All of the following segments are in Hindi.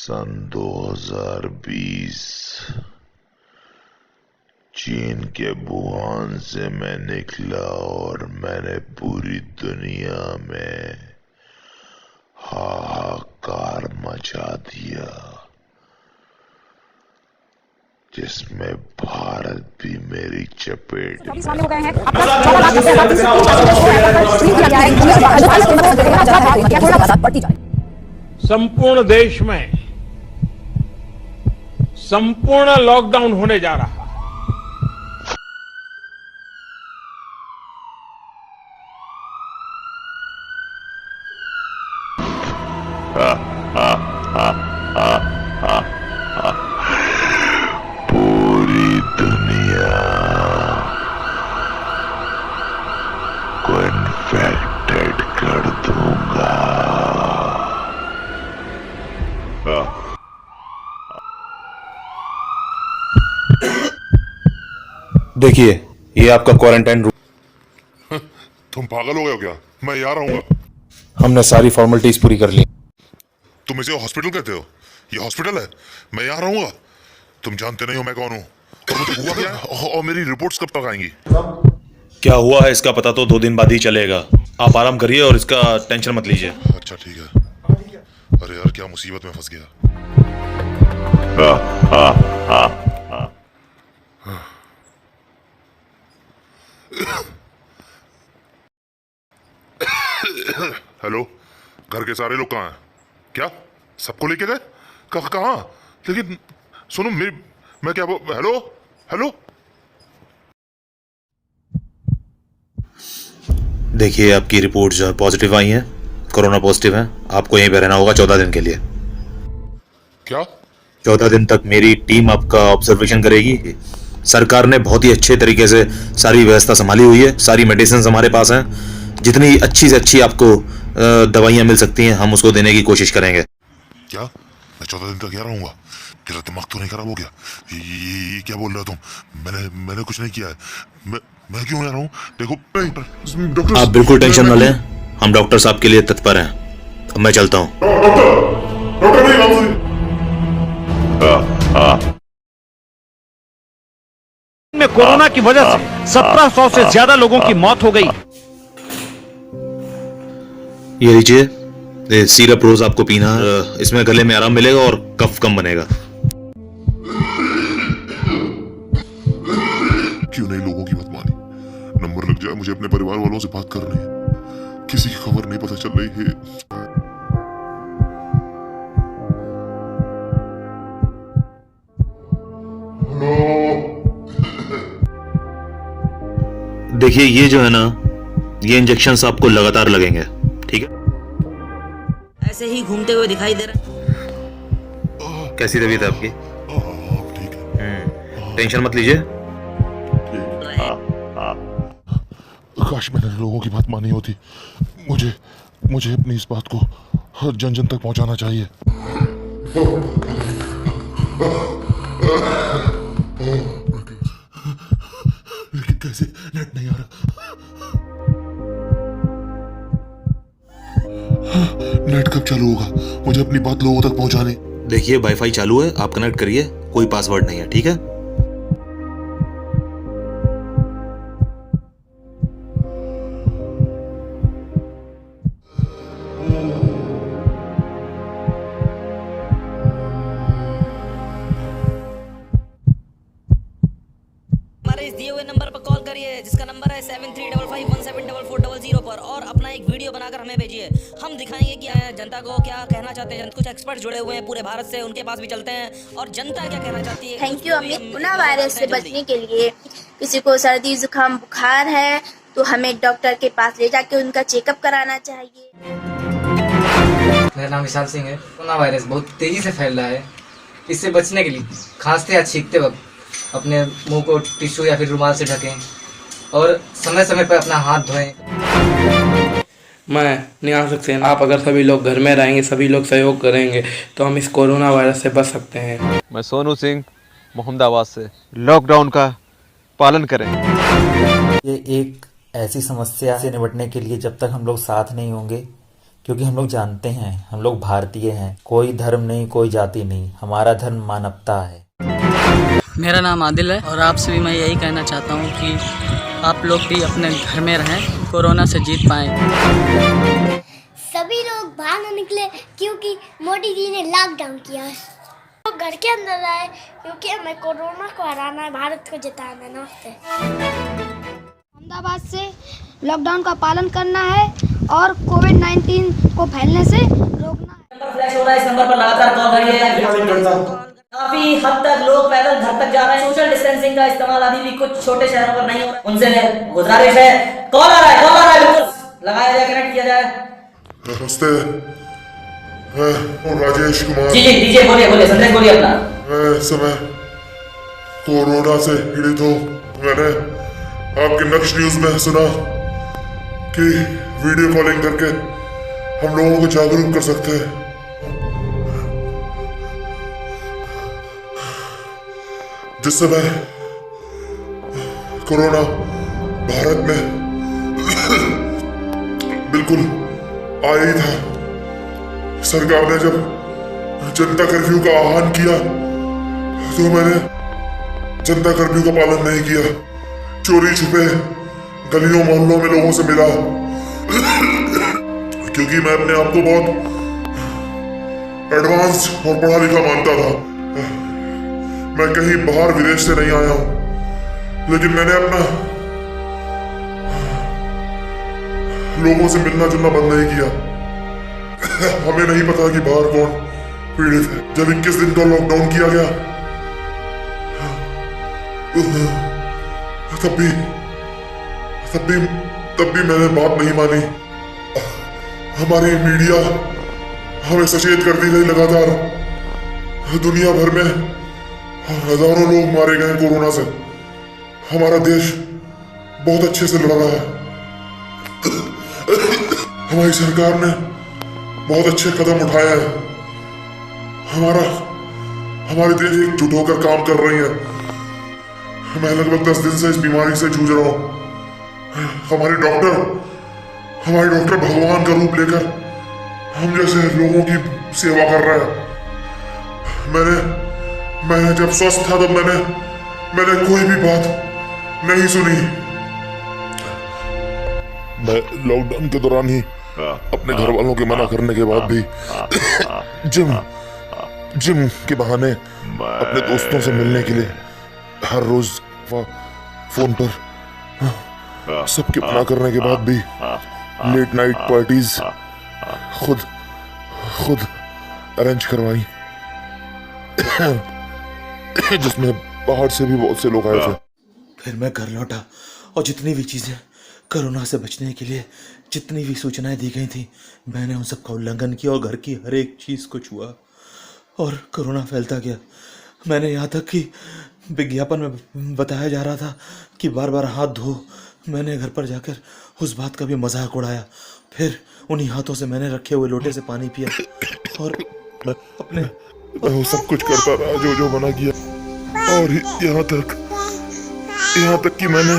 सन 2020 चीन के वुहान से मैं निकला और मैंने पूरी दुनिया में हाहाकार मचा दिया, जिसमें भारत भी मेरी चपेट में। संपूर्ण देश में संपूर्ण लॉकडाउन होने जा रहा है। पूरी दुनिया को इन्फेक्टेड कर दूंगा। देखिए, ये आपका क्वारंटाइन रूम। तुम पागल हो गए हो क्या? मैं यहाँ रहूंगा। हमने सारी फॉर्मेलिटीज पूरी कर ली। तुम इसे हॉस्पिटल कहते हो? ये हॉस्पिटल है, मैं यहाँ रहूंगा। तुम जानते नहीं हो मैं कौन हूँ और मुझे हुआ क्या है और मेरी रिपोर्ट्स कब तक आएंगी? क्या हुआ है इसका पता तो 2 दिन बाद ही चलेगा। आप आराम करिए और इसका टेंशन मत लीजिए। अच्छा ठीक है। अरे यार, क्या मुसीबत में फंस गया। हेलो, घर के सारे लोग कहाँ हैं? क्या सबको लेके गए? कहाँ? लेकिन सुनो, मैं क्या हेलो हेलो। देखिए, आपकी रिपोर्ट जो पॉजिटिव आई है, कोरोना पॉजिटिव है। आपको यहीं पे रहना होगा 14 दिन के लिए। क्या? 14 दिन तक मेरी टीम आपका ऑब्जर्वेशन करेगी। सरकार ने बहुत ही अच्छे तरीके से सारी व्यवस्था संभाली हुई है। सारी मेडिसिन हमारे पास हैं। जितनी अच्छी से अच्छी आपको दवाइयाँ मिल सकती हैं, हम उसको देने की कोशिश करेंगे। क्या मैं 14 दिन तक यहाँ रहूंगा? तेरा दिमाग तो नहीं खराब हो गया? ये क्या बोल रहे हो तुम? मैंने कुछ नहीं किया है। मैं क्यों यहाँ रहूं? देखो डॉक्टर, आप बिल्कुल टेंशन न लें, हम डॉक्टर साहब के लिए तत्पर हैं। अब मैं चलता हूँ। डॉक्टर नहीं। में कोरोना की वजह से 1700 से ज्यादा लोगों की मौत हो गई। ये लीजिए, ये सिरप रोज आपको पीना है। इसमें गले में आराम मिलेगा और कफ कम बनेगा। क्यों नहीं लोगों की बात मानी? नंबर लग जाए, मुझे अपने परिवार वालों से बात करनी है। किसी की खबर नहीं पता चल रही है। देखिए, ये जो है ना, ये इंजेक्शंस आपको लगातार लगेंगे, ठीक है? ऐसे ही घूमते हुए दिखाई दे रहा। कैसी तबीयत है आपकी? ठीक है। टेंशन मत लीजिए। काश मैंने लोगों की बात मानी होती। मुझे अपनी इस बात को हर जन जन तक पहुंचाना चाहिए। लेकिन कैसे? नेट नहीं आ रहा। नेट कब चालू होगा? मुझे अपनी बात लोगों तक पहुंचानी। देखिए, वाईफाई चालू है, आप कनेक्ट करिए। कोई पासवर्ड नहीं है, ठीक है? हमारे इस दिए हुए नंबर पर कॉल करिए, जिसका नंबर है 7355174400 पर, और अपना एक वीडियो बनाकर हमें भेजिए। हम दिखाएंगे कि जनता को क्या कहना चाहते हैं। कुछ एक्सपर्ट जुड़े हुए हैं पूरे भारत से, उनके पास भी चलते हैं और जनता क्या कहना चाहती है। Thank you Amit. Corona virus से बचने के लिए किसी को सर्दी जुकाम बुखार है तो हमें डॉक्टर के पास ले जाके उनका चेकअप कराना चाहिए। मेरा नाम विशाल सिंह है। कोरोना वायरस बहुत तेजी से फैल रहा है। इससे बचने के लिए खांसते या छींकते वक्त अपने मुंह को टिश्यू या फिर रुमाल से ढकें और समय समय पर अपना हाथ धोएं। मैं नहीं आ सकते हैं। आप अगर सभी लोग घर में रहेंगे, सभी लोग सहयोग करेंगे तो हम इस कोरोना वायरस से बच सकते हैं। मैं सोनू सिंह मोहम्मदाबाद से। लॉकडाउन का पालन करें। ये एक ऐसी समस्या से निपटने के लिए जब तक हम लोग साथ नहीं होंगे, क्योंकि हम लोग जानते हैं, हम लोग भारतीय हैं, कोई धर्म नहीं, कोई जाति नहीं, हमारा धर्म मानवता है। मेरा नाम आदिल है और आपसे भी मैं यही कहना चाहता हूँ कि आप लोग भी अपने घर में रहें, कोरोना से जीत पाएं। सभी लोग बाहर न निकले क्योंकि मोदी जी ने लॉकडाउन किया। तो घर के अंदर रहे क्योंकि हमें कोरोना को हराना है, भारत को जिताना है। नमस्ते। अहमदाबाद से लॉकडाउन का पालन करना है और कोविड-19 को फैलने से रोकना है। नंबर फ्लैश हो रहा है, इस नंबर पर लगातार कॉल करिए। काफी हद तक लोग पैदल घर तक जा रहे हैं। सोशल डिस्टेंसिंग का इस्तेमाल अभी भी कुछ छोटे शहरों पर नहीं हो रहा है। उनसे गुजारिश है, कॉल आ रहा है बिल्कुल लगाया जाए, कनेक्ट किया जाए। नमस्ते, मैं राजेश कुमार। जी दीजिए, बोलिए संदेश बोलिए अपना। मैं इस समय कोरोना से पीड़ित हूँ। मैंने आपके नेक्स्ट न्यूज में सुना कि वीडियो कॉलिंग करके हम लोगों को जागरूक कर सकते हैं। जिस समय कोरोना भारत में बिल्कुल आया ही था, सरकार ने जब जनता कर्फ्यू का आह्वान किया तो मैंने जनता कर्फ्यू का पालन नहीं किया। चोरी छुपे गलियों मोहल्लों में लोगों से मिला क्योंकि मैं अपने आप को बहुत एडवांस और पढ़ा लिखा मानता था। मैं कहीं बाहर विदेश से नहीं आया हूं, लेकिन मैंने अपना लोगों से मिलना जुलना बंद नहीं किया। हमें नहीं पता कि बाहर कौन पीड़ित है। जब 21 दिन का लॉकडाउन किया गया तब भी मैंने बात नहीं मानी। हमारी मीडिया हमें सचेत करती रही लगातार। दुनिया भर में हजारों लोग मारे गए कोरोना से। हमारा देश बहुत अच्छे से लड़ रहा है। हमारी सरकार ने बहुत अच्छे कदम उठाए हैं। हमारे देश एकजुट होकर काम कर रही है। मैं लगभग 10 दिन से इस बीमारी से जूझ रहा हूँ। हमारे डॉक्टर भगवान का रूप लेकर हम जैसे लोगों की सेवा कर रहे हैं। मैंने जब स्वस्थ था तब मैंने कोई भी बात नहीं सुनी। मैं लॉकडाउन के दौरान ही अपने घर वालों के मना करने के बाद भी जिम के बहाने अपने दोस्तों से मिलने के लिए हर रोज फोन पर सबके मना करने के बाद भी लेट नाइट पार्टीज खुद अरेंज करवाई जिसमें बाहर से भी बहुत से लोग आए थे। फिर मैं घर लौटा और जितनी भी चीजें कोरोना से बचने के लिए जितनी भी सूचनाएं दी गई थी, मैंने उन सबका उल्लंघन किया और घर की हर एक चीज को छुआ और कोरोना फैलता गया। मैंने यहाँ तक कि विज्ञापन में बताया जा रहा था कि बार बार हाथ धो। मैंने घर पर जाकर उस बात का भी मजाक उड़ाया। फिर उन्हीं हाथों से मैंने रखे हुए लोटे से पानी पिया और अपने मैं सब कुछ करता रहा जो मना किया। और यहाँ तक कि मैंने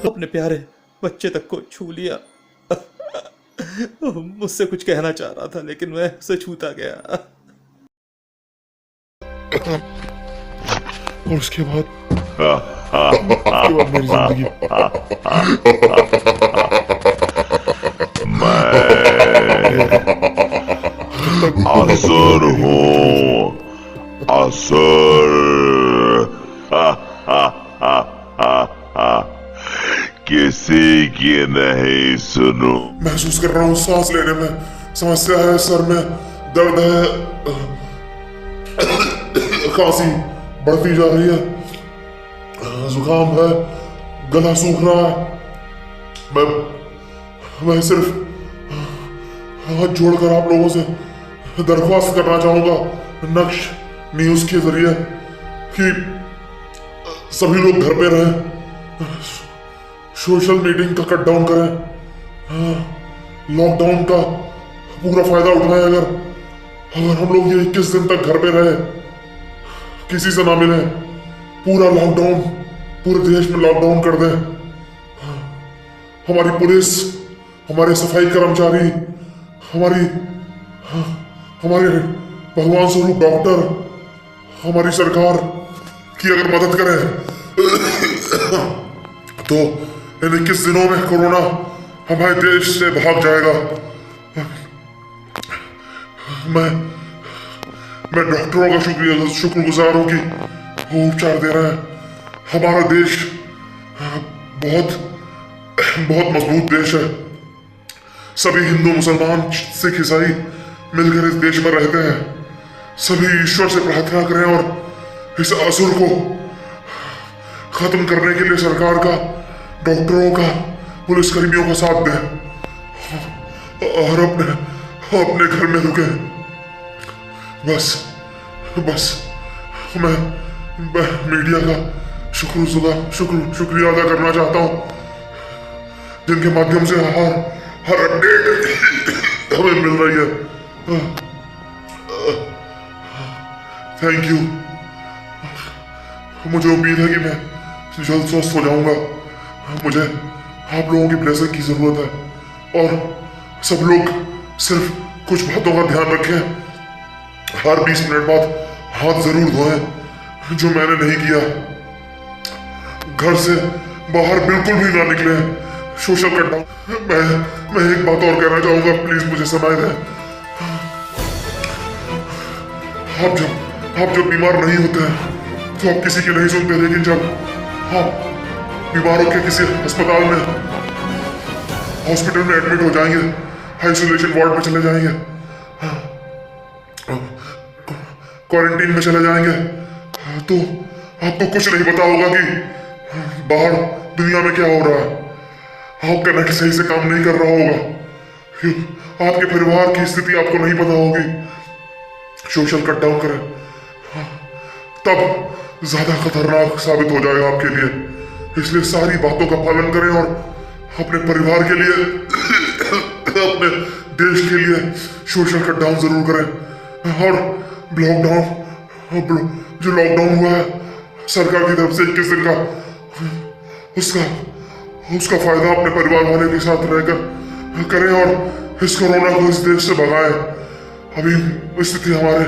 अपने प्यारे बच्चे तक को छू लिया। मुझसे कुछ कहना चाह रहा था लेकिन मैं उसे छूता गया। और उसके बाद मेरी जिंदगी असर हूँ असर किसी की नहीं सुनो। महसूस कर रहा हूँ सांस लेने में समस्या है, सर में दर्द है, खांसी बढ़ती जा रही है, जुकाम है, गला सूख रहा है। मैं सिर्फ हाथ जोड़कर आप लोगों से दरख्वास्त करना चाहूंगा नक्श न्यूज के जरिए कि सभी लोग घर पे रहें, सोशल मीटिंग का कट डाउन करें, लॉकडाउन का पूरा फायदा उठाएं। अगर हम लोग ये 21 दिन तक घर पे रहे, किसी से ना मिले, पूरा लॉकडाउन पूरे देश में लॉकडाउन कर दें, हमारी पुलिस, हमारे सफाई कर्मचारी, हमारे भगवान स्वरूप डॉक्टर, हमारी सरकार की अगर मदद करें तो इन 21 दिनों में कोरोना हमारे देश से भाग जाएगा। मैं डॉक्टरों का शुक्रगुजार हूं कि वो उपचार दे रहे हैं। हमारा देश बहुत मजबूत देश है। सभी हिंदू, मुसलमान, सिख, ईसाई मिलकर इस देश में रहते हैं। सभी ईश्वर से प्रार्थना करें और इस असुर को खत्म करने के लिए सरकार का, डॉक्टरों का, पुलिसकर्मियों का साथ दें और अपने घर में रुके। बस मैं मीडिया का शुक्रिया अदा करना चाहता हूँ, जिनके माध्यम से हर अपडेट हमें मिल रही है। Thank you. मुझे उम्मीद है कि मैं जल्द स्वस्थ हो जाऊंगा। मुझे आप लोगों की ब्लेसिंग की जरूरत है और सब लोग सिर्फ कुछ बातों का ध्यान रखें। हर 20 मिनट बाद हाथ जरूर धोएं, जो मैंने नहीं किया। घर से बाहर बिल्कुल भी ना निकले। Social cut down. मैं एक बात और कहना चाहूंगा, प्लीज मुझे समय दें। आप जब बीमार नहीं होते हैं तो आप किसी की नहीं सुनते, लेकिन जब आप बीमार होकर किसी हॉस्पिटल में एडमिट हो जाएंगे, आइसोलेशन वार्ड में चले जाएंगे, क्वारंटीन में चले जाएंगे, तो आपको कुछ नहीं पता होगा कि बाहर दुनिया में क्या हो रहा है। आपका नेट सही से काम नहीं कर रहा होगा, आपके परिवार की स्थिति आपको नहीं पता होगी। सोशल कट डाउन करें, तब ज्यादा खतरनाक साबित हो जाएगा आपके लिए। इसलिए सारी बातों का पालन करें और अपने परिवार के लिए अपने देश के लिए सोशल कट डाउन जरूर करें। और जो लॉकडाउन हुआ है सरकार की तरफ से 21 दिन का, उसका फायदा अपने परिवार वाले के साथ रहकर करें और इस कोरोना को इस देश से भगाएं। अभी स्थिति हमारे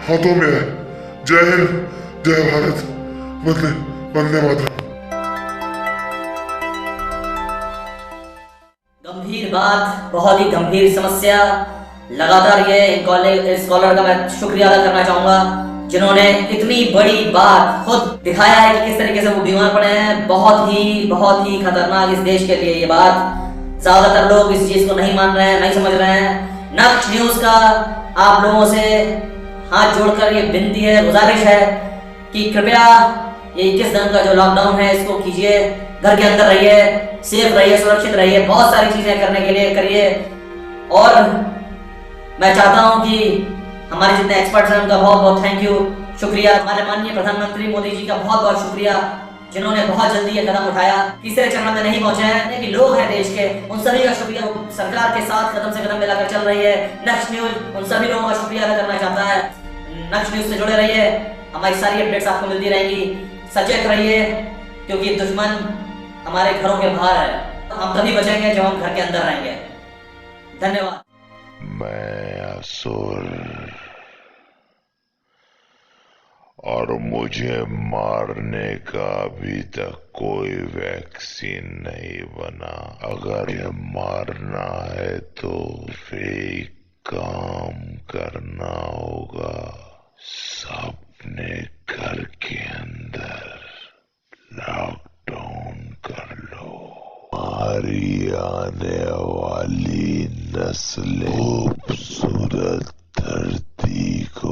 हाथों में है। जय हिंद, जय भारत, वंदे मातरम। गंभीर बात, बहुत ही गंभीर समस्या। लगातार ये स्कॉलर का मैं शुक्रिया अदा करना चाहूंगा, जिन्होंने इतनी बड़ी बात खुद दिखाया है कि किस तरीके से वो बीमार पड़े हैं। बहुत ही खतरनाक इस देश के लिए ये बात। ज्यादातर लोग इस चीज को नहीं मान रहे हैं, नहीं समझ रहे हैं। नक्श न्यूज का आप लोगों से हाथ जोड़कर ये विनती है, गुजारिश है कि कृपया ये 21 दिन का जो लॉकडाउन है इसको कीजिए। घर के अंदर रहिए, सेफ रहिए, सुरक्षित रहिए, बहुत सारी चीजें करने के लिए करिए। और मैं चाहता हूं कि हमारे जितने एक्सपर्ट्स हैं उनका बहुत बहुत थैंक यू, शुक्रिया। हमारे माननीय प्रधानमंत्री मोदी जी का बहुत बहुत शुक्रिया, जिन्होंने बहुत जल्दी ये कदम उठाया। तीसरे चरण में नहीं पहुंचे हैं, लेकिन लोग हैं देश के, उन सभी का शुक्रिया। सरकार के साथ कदम से कदम मिलाकर चल रही है। नक्श न्यूज उन सभी लोगों का शुक्रिया अदा करना चाहता है। नक्श न्यूज से जुड़े रहिए, हमारी सारी अपडेट्स आपको मिलती रहेंगी। सचेत रहिए, क्योंकि दुश्मन हमारे घरों के बाहर है। हम तभी बचेंगे जब हम घर के अंदर रहेंगे। धन्यवाद। मैं असुर और मुझे मारने का अभी तक कोई वैक्सीन नहीं बना। अगर ये मारना है तो फेक काम करना होगा। सबने घर के अंदर लॉकडाउन कर लो। हमारी आने वाली नस्लें खूबसूरत धरती को